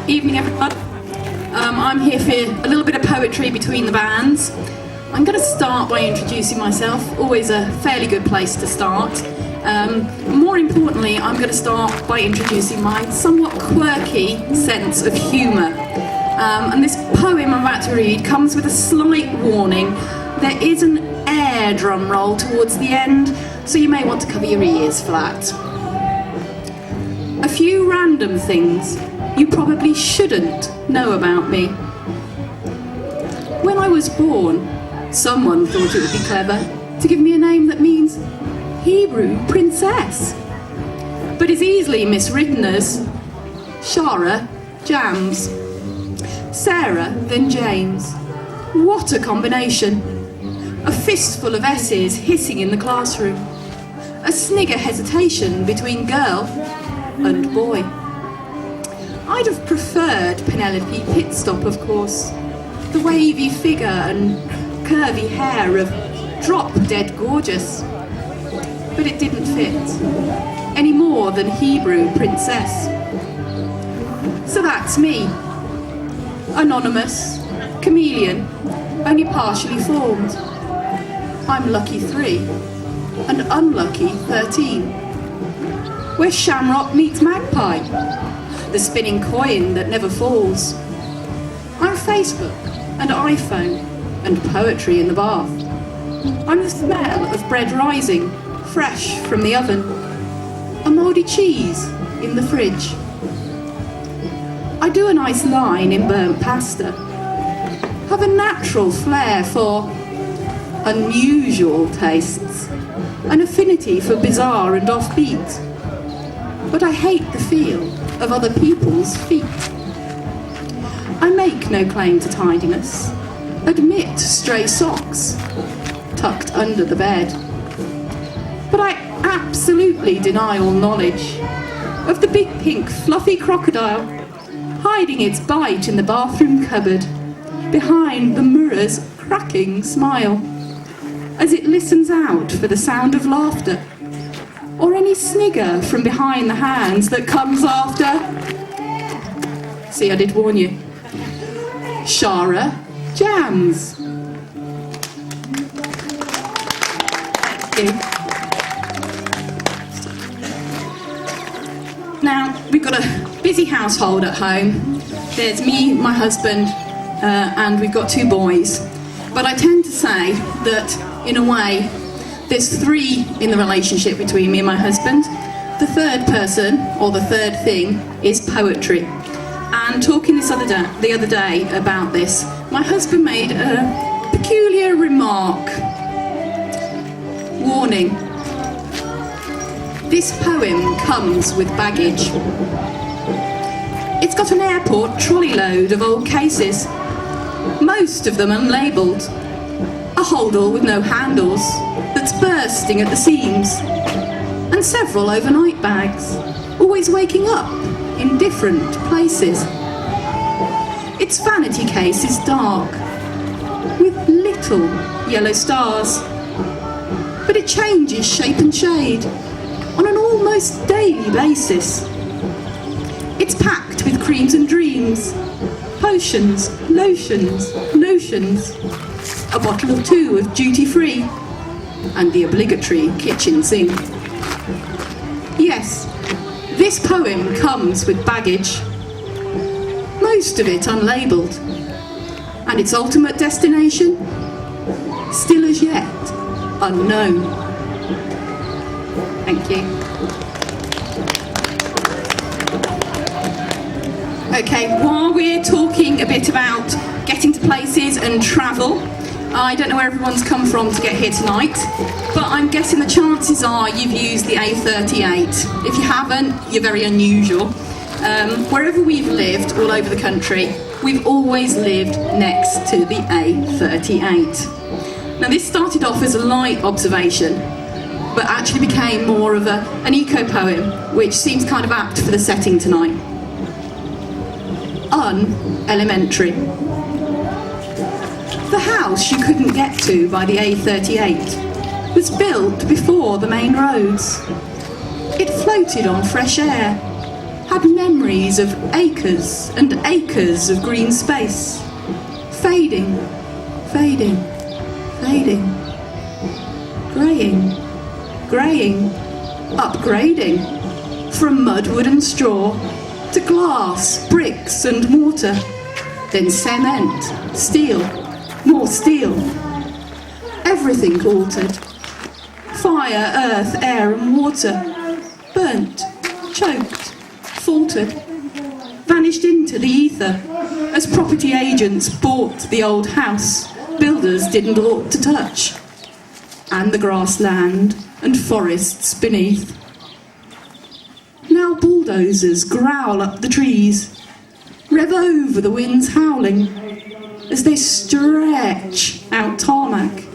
Evening, everyone. I'm here for a little bit of poetry between the bands. I'm going to start by introducing myself, always a fairly good place to start. More importantly, I'm going to start by introducing my somewhat quirky sense of humour. And this poem I'm about to read comes with a slight warning. There is an air drum roll towards the end, so you may want to cover your ears for that. A few random things you probably shouldn't know about me. When I was born, someone thought it would be clever to give me a name that means Hebrew princess, but is easily miswritten as Shara Jams. Sarah, then James. What a combination. A fistful of S's hissing in the classroom. A snigger hesitation between girl and boy. I'd have preferred Penelope Pitstop, of course. The wavy figure and curvy hair of drop-dead gorgeous. But it didn't fit, any more than Hebrew princess. So that's me. Anonymous, chameleon, only partially formed. I'm lucky 3, and unlucky 13. Where shamrock meets magpie, the spinning coin that never falls. I'm Facebook and iPhone and poetry in the bath. I'm the smell of bread rising, fresh from the oven. A mouldy cheese in the fridge. I do a nice line in burnt pasta. Have a natural flair for unusual tastes. An affinity for bizarre and offbeat. But I hate the feel of other people's feet. I make no claim to tidiness. Admit stray socks tucked under the bed. But I absolutely deny all knowledge of the big pink fluffy crocodile hiding its bite in the bathroom cupboard behind the mirror's cracking smile as it listens out for the sound of laughter or any snigger from behind the hands that comes after. See, I did warn you. Shara Jams. Now, we've got a busy household at home. There's me, my husband, and we've got 2 boys. But I tend to say that, in a way, there's 3 in the relationship between me and my husband. The third person, or the third thing, is poetry. And talking the other day about this, my husband made a peculiar remark. Warning. This poem comes with baggage. It's got an airport trolley load of old cases, most of them unlabelled. A holdall with no handles that's bursting at the seams, and several overnight bags, always waking up in different places. Its vanity case is dark, with little yellow stars, but it changes shape and shade on an almost daily basis. It's packed with creams and dreams, potions, lotions, notions, a bottle or 2 of duty-free, and the obligatory kitchen sink. Yes, this poem comes with baggage, most of it unlabelled, and its ultimate destination, still as yet unknown. Thank you. Okay, while we're talking a bit about getting to places and travel, I don't know where everyone's come from to get here tonight, but I'm guessing the chances are you've used the A38. If you haven't, you're very unusual. Wherever we've lived all over the country, we've always lived next to the A38. Now this started off as a light observation, but actually became more of an eco-poem, which seems kind of apt for the setting tonight. Unelementary. The house you couldn't get to by the A38 was built before the main roads. It floated on fresh air, had memories of acres and acres of green space, fading, fading, fading, greying, greying, upgrading, from mud, wood and straw to glass, bricks and mortar, then cement, steel, more steel. Everything altered. Fire, earth, air and water, burnt, choked, faltered, vanished into the ether as property agents bought the old house builders didn't ought to touch, and the grassland and forests beneath. Now bulldozers growl up the trees, rev over the winds howling, as they stretch out tarmac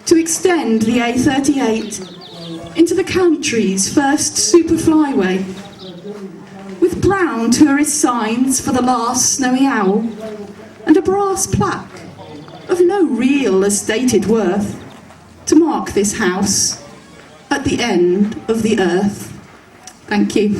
to extend the A38 into the country's first superflyway, with brown tourist signs for the last snowy owl and a brass plaque of no real estated worth to mark this house at the end of the earth. Thank you.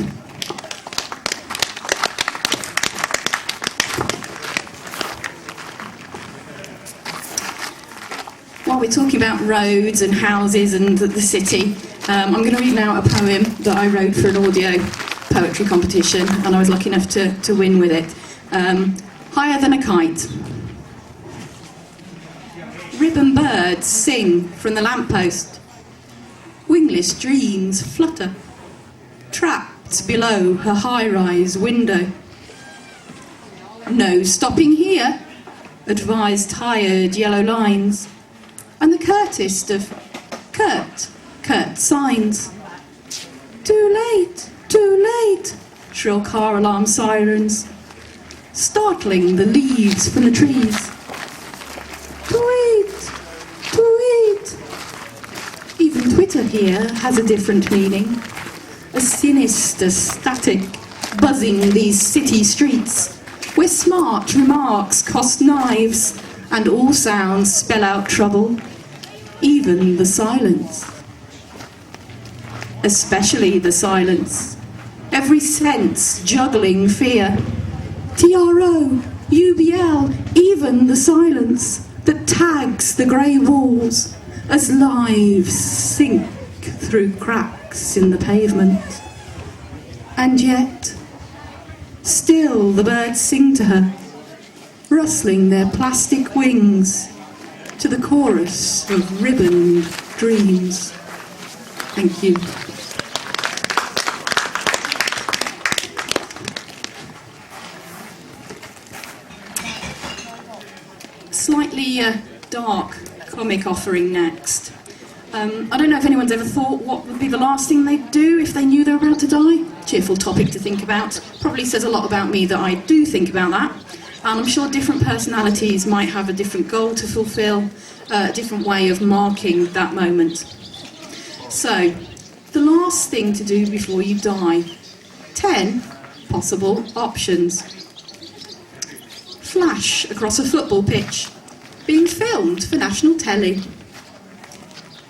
While we're talking about roads and houses and the city, I'm going to read now a poem that I wrote for an audio poetry competition, and I was lucky enough to win with it. Higher than a kite. Ribbon birds sing from the lamppost. Wingless dreams flutter, trapped below her high-rise window. No stopping here, advise tired yellow lines, and the curtest of curt signs. Too late, shrill car alarm sirens, startling the leaves from the trees. Tweet. Even Twitter here has a different meaning, a sinister static buzzing these city streets, where smart remarks cost knives and all sounds spell out trouble, even the silence. Especially the silence, every sense juggling fear. TRO, UBL, even the silence that tags the grey walls as lives sink through cracks in the pavement. And yet, still the birds sing to her, rustling their plastic wings to the chorus of ribboned dreams. Thank you. Slightly dark comic offering next. I don't know if anyone's ever thought what would be the last thing they'd do if they knew they were about to die. Cheerful topic to think about. Probably says a lot about me that I do think about that. And I'm sure different personalities might have a different goal to fulfil, a different way of marking that moment. So, the last thing to do before you die. 10 possible options. Flash across a football pitch, being filmed for national telly.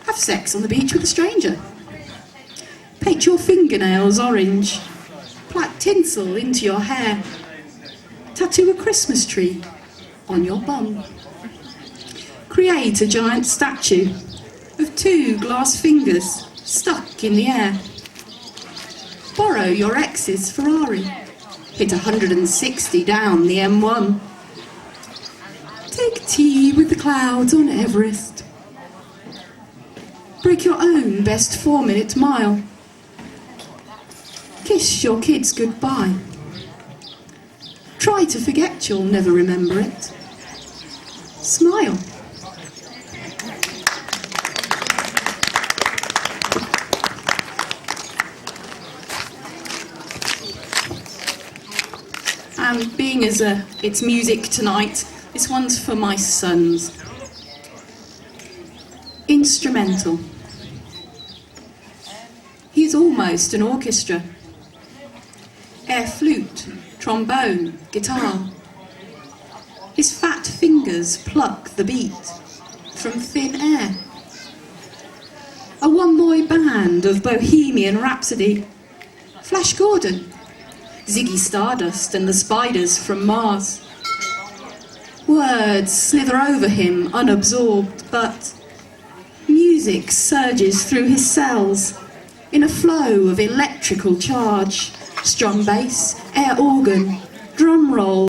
Have sex on the beach with a stranger. Paint your fingernails orange. Plait tinsel into your hair. Tattoo a Christmas tree on your bum. Create a giant statue of 2 glass fingers stuck in the air. Borrow your ex's Ferrari. Hit 160 down the M1. Take tea with the clouds on Everest. Break your own best 4-minute mile. Kiss your kids goodbye. Try to forget you'll never remember it. Smile. And being as it's music tonight, this one's for my sons. Instrumental. He's almost an orchestra. Air flute, trombone, guitar. His fat fingers pluck the beat from thin air. A one-boy band of Bohemian Rhapsody. Flash Gordon, Ziggy Stardust and the spiders from Mars. Words slither over him unabsorbed, but music surges through his cells in a flow of electrical charge. Strum bass, air organ, drum roll,